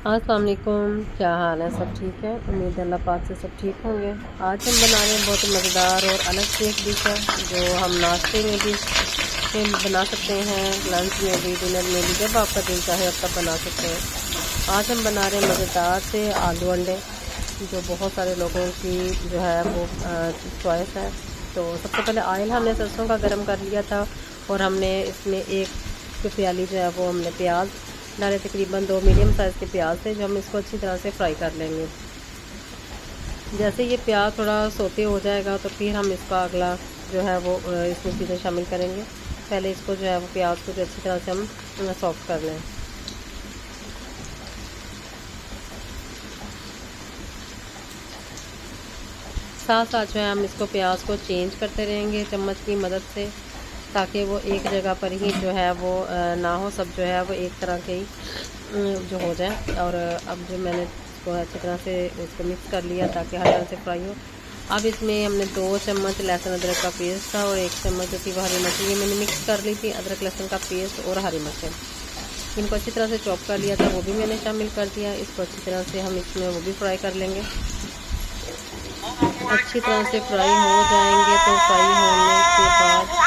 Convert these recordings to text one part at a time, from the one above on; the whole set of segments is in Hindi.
अस्सलाम वालेकुम, क्या हाल है? सब ठीक है? उम्मीद है अल्लाह पाक से सब ठीक होंगे। आज हम बना रहे हैं बहुत मज़ेदार और अलग सी एक डिश है जो हम नाश्ते में भी बना सकते हैं, लंच में भी, डिनर में भी, जब आपका दिल चाहे आप तब बना सकते हैं। आज हम बना रहे हैं मज़ेदार से आलू अंडे, जो बहुत सारे लोगों की जो है वो चॉइस है। तो सबसे पहले ऑयल हमने सरसों का गर्म कर लिया था और हमने इसमें एक प्याली जो है वो हमने प्याज डाले, तकरीबन 2 मीडियम साइज़ के प्याज थे, जो हम इसको अच्छी तरह से फ्राई कर लेंगे। जैसे ये प्याज थोड़ा सोते हो जाएगा तो फिर हम इसका अगला जो है वो इसमें चीज़ें शामिल करेंगे। पहले इसको जो है वो प्याज को जो अच्छी तरह से हम सॉफ्ट कर लें। साथ साथ जो है हम इसको प्याज को चेंज करते रहेंगे चम्मच की मदद से, ताकि वो एक जगह पर ही जो है वो ना हो, सब जो है वो एक तरह के ही जो हो जाए। और अब जो मैंने इसको अच्छी तरह से इसको मिक्स कर लिया ताकि हर तरह से फ्राई हो। अब इसमें हमने 2 चम्मच लहसुन अदरक का पेस्ट था और 1 चम्मच जो थी वो हरी मिर्च, ये मैंने मिक्स कर ली थी, अदरक लहसुन का पेस्ट और हरी मिर्च इनको अच्छी तरह से चॉप कर लिया था, वो भी मैंने शामिल कर दिया। इसको अच्छी तरह से हम इसमें वो भी फ्राई कर लेंगे। अच्छी तरह से फ्राई हो जाएंगे तो फ्राई होने के बाद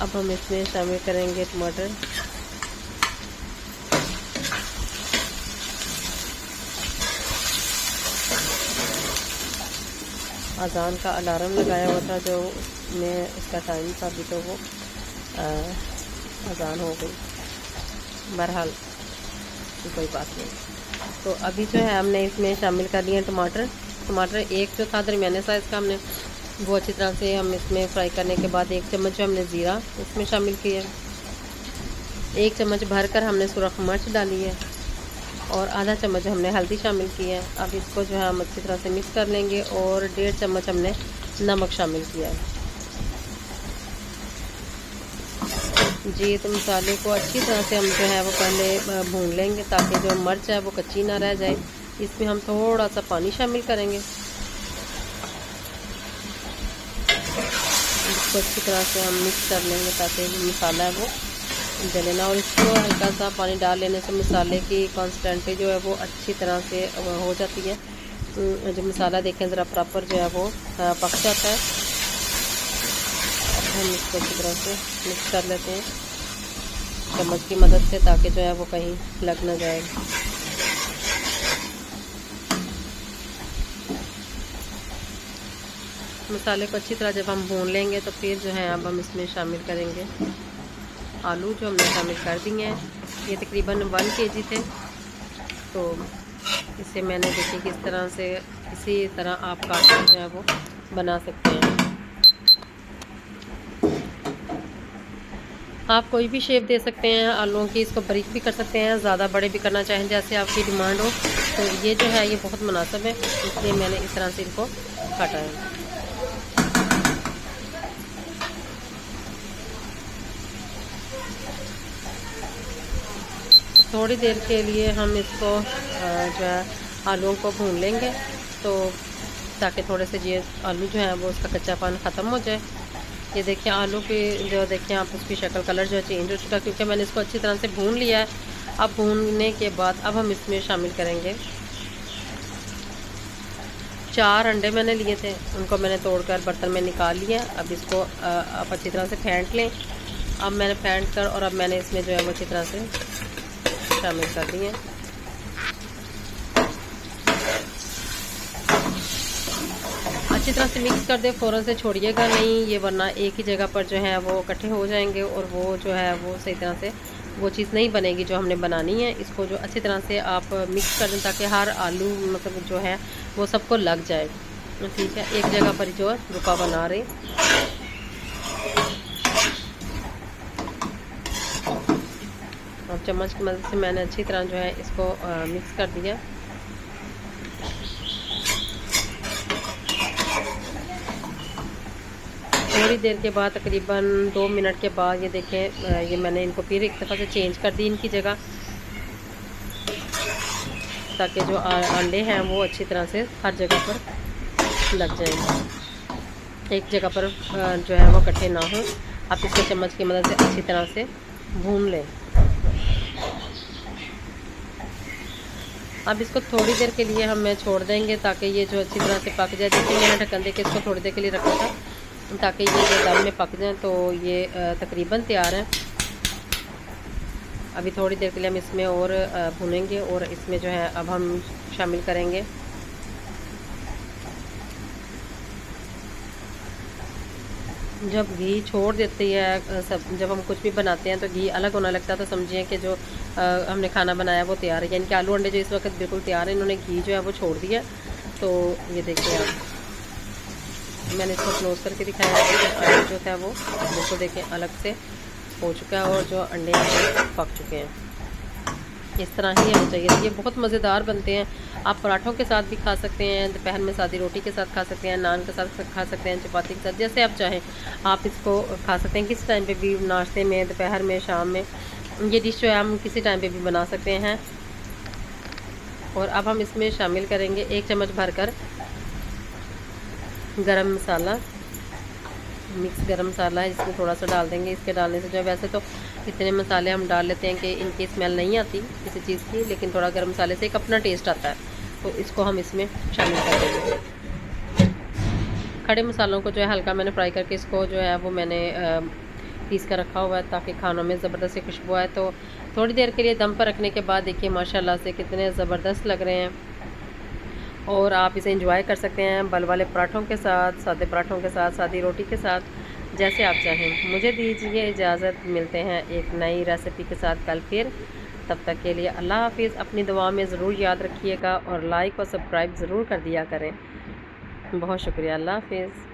अब हम इसमें शामिल करेंगे टमाटर। अजान का अलार्म लगाया हुआ था, जो मैं इसका टाइम था अभी, तो वो अजान हो गई। बहरहाल कोई बात नहीं। तो अभी जो है हमने इसमें शामिल कर लिए टमाटर। टमाटर एक जो था दरमियाने साइज़ का, हमने वो अच्छी तरह से हम इसमें फ्राई करने के बाद 1 चम्मच जो हमने ज़ीरा इसमें शामिल किया, 1 चम्मच भरकर हमने सुरख मिर्च डाली है और आधा चम्मच हमने हल्दी शामिल की है। अब इसको जो है हम अच्छी तरह से मिक्स कर लेंगे और 1.5 चम्मच हमने नमक शामिल किया है। जी, तो मसाले को अच्छी तरह से हम जो है वो पहले भून लेंगे ताकि जो मिर्च है वो कच्ची ना रह जाए। इसमें हम थोड़ा सा पानी शामिल करेंगे। इसको अच्छी तरह से हम मिक्स कर लेंगे ताकि जो मसाला है वो जले ना, और इसको हल्का सा पानी डाल लेने से मसाले की कंसिस्टेंसी जो है वो अच्छी तरह से हो जाती है। जो मसाला देखें ज़रा प्रॉपर जो है वो पक जाता है। अब हम इसको अच्छी तरह से मिक्स कर लेते हैं चम्मच की मदद से, ताकि जो है वो कहीं लग ना जाए। मसाले को अच्छी तरह जब हम भून लेंगे तो फिर जो है अब हम इसमें शामिल करेंगे आलू, जो हमने शामिल कर दिए हैं। ये तकरीबन 1 kg थे, तो इसे मैंने देखिए किस तरह से, इसी तरह आप काट जो है वो बना सकते हैं। आप कोई भी शेप दे सकते हैं आलूओं की, इसको बारीक भी कर सकते हैं, ज़्यादा बड़े भी करना चाहें जैसे आपकी डिमांड हो। तो ये जो है ये बहुत मुनासिब है, इसलिए मैंने इस तरह से इनको काटा है। थोड़ी देर के लिए हम इसको जो है आलूओं को भून लेंगे, तो ताकि थोड़े से ये आलू जो है वो उसका कच्चापन ख़त्म हो जाए। ये देखिए आलू की जो देखें आप, उसकी शक्ल कलर जो चेंज हो चुका, क्योंकि मैंने इसको अच्छी तरह से भून लिया है। अब भूनने के बाद अब हम इसमें शामिल करेंगे 4 अंडे मैंने लिए थे, उनको मैंने तोड़कर बर्तन में निकाल लिया। अब इसको आप अच्छी तरह से फेंट लें। अब मैंने फेंट कर और अब मैंने इसमें जो है वो अच्छी तरह से शामिल कर दिए। अच्छी तरह से मिक्स कर दे, फ़ौरन से छोड़िएगा नहीं ये, वरना एक ही जगह पर जो है वो इकट्ठे हो जाएंगे और वो जो है वो सही तरह से वो चीज़ नहीं बनेगी जो हमने बनानी है। इसको जो अच्छी तरह से आप मिक्स कर दें ताकि हर आलू मतलब जो है वो सबको लग जाए। ठीक है, एक जगह पर जो रुका बना रहे। और चम्मच की मदद से मैंने अच्छी तरह जो है इसको मिक्स कर दिया। थोड़ी देर के बाद, तकरीबन 2 मिनट के बाद, ये देखें ये मैंने इनको फिर एक दफ़ा से चेंज कर दी इनकी जगह, ताकि जो अंडे हैं वो अच्छी तरह से हर जगह पर लग जाएंगे, एक जगह पर जो है वो इकट्ठे ना हो। आप इसको चम्मच की मदद से अच्छी तरह से भून लें। अब इसको थोड़ी देर के लिए हम छोड़ देंगे ताकि ये जो अच्छी तरह से पक जाए। देखिए मैंने ढक्कन दे के इसको थोड़ी देर के लिए रखा था ताकि ये जो दम में पक जाए। तो ये तकरीबन तैयार है। अभी थोड़ी देर के लिए हम इसमें और भूनेंगे और इसमें जो है अब हम शामिल करेंगे जब घी छोड़ देती है सब, जब हम कुछ भी बनाते हैं तो घी अलग होने लगता है, तो समझिए कि जो हमने खाना बनाया वो तैयार है। यानी कि आलू अंडे जो इस वक्त बिल्कुल तैयार है, इन्होंने घी जो है वो छोड़ दिया। तो ये देखिए आप, मैंने इसको क्लोज करके दिखाया है कि आलू जो था वो बिल्कुल देखिए अलग से हो चुका है और जो अंडे हैं पक चुके हैं। इस तरह ही होना चाहिए। ये बहुत मज़ेदार बनते हैं। आप पराठों के साथ भी खा सकते हैं, दोपहर में सादी रोटी के साथ खा सकते हैं, नान के साथ खा सकते हैं, चपाती के साथ, जैसे आप चाहें आप इसको खा सकते हैं। किस टाइम पे भी, नाश्ते में, दोपहर में, शाम में, ये डिश जो है हम किसी टाइम पे भी बना सकते हैं। और अब हम इसमें शामिल करेंगे 1 चम्मच भरकर गरम मसाला, मिक्स गरम मसाला है, इसमें थोड़ा सा डाल देंगे। इसके डालने से जो है, वैसे तो इतने मसाले हम डाल लेते हैं कि इनकी स्मेल नहीं आती किसी चीज़ की, लेकिन थोड़ा गरम मसाले से एक अपना टेस्ट आता है। तो इसको हम इसमें शामिल कर देंगे। खड़े मसालों को जो है हल्का मैंने फ्राई करके इसको जो है वो मैंने पीस कर रखा हुआ है ताकि खानों में ज़बरदस्त सी खुशबू आए। तो थोड़ी देर के लिए दम पर रखने के बाद देखिए माशाल्लाह से कितने ज़बरदस्त लग रहे हैं। और आप इसे एंजॉय कर सकते हैं बल वाले पराठों के साथ, सादे पराठों के साथ, सादी रोटी के साथ, जैसे आप चाहें। मुझे दीजिए इजाज़त, मिलते हैं एक नई रेसिपी के साथ कल फिर। तब तक के लिए अल्लाह हाफिज़। अपनी दुआ में ज़रूर याद रखिएगा और लाइक और सब्सक्राइब ज़रूर कर दिया करें। बहुत शुक्रिया। अल्लाह हाफिज़।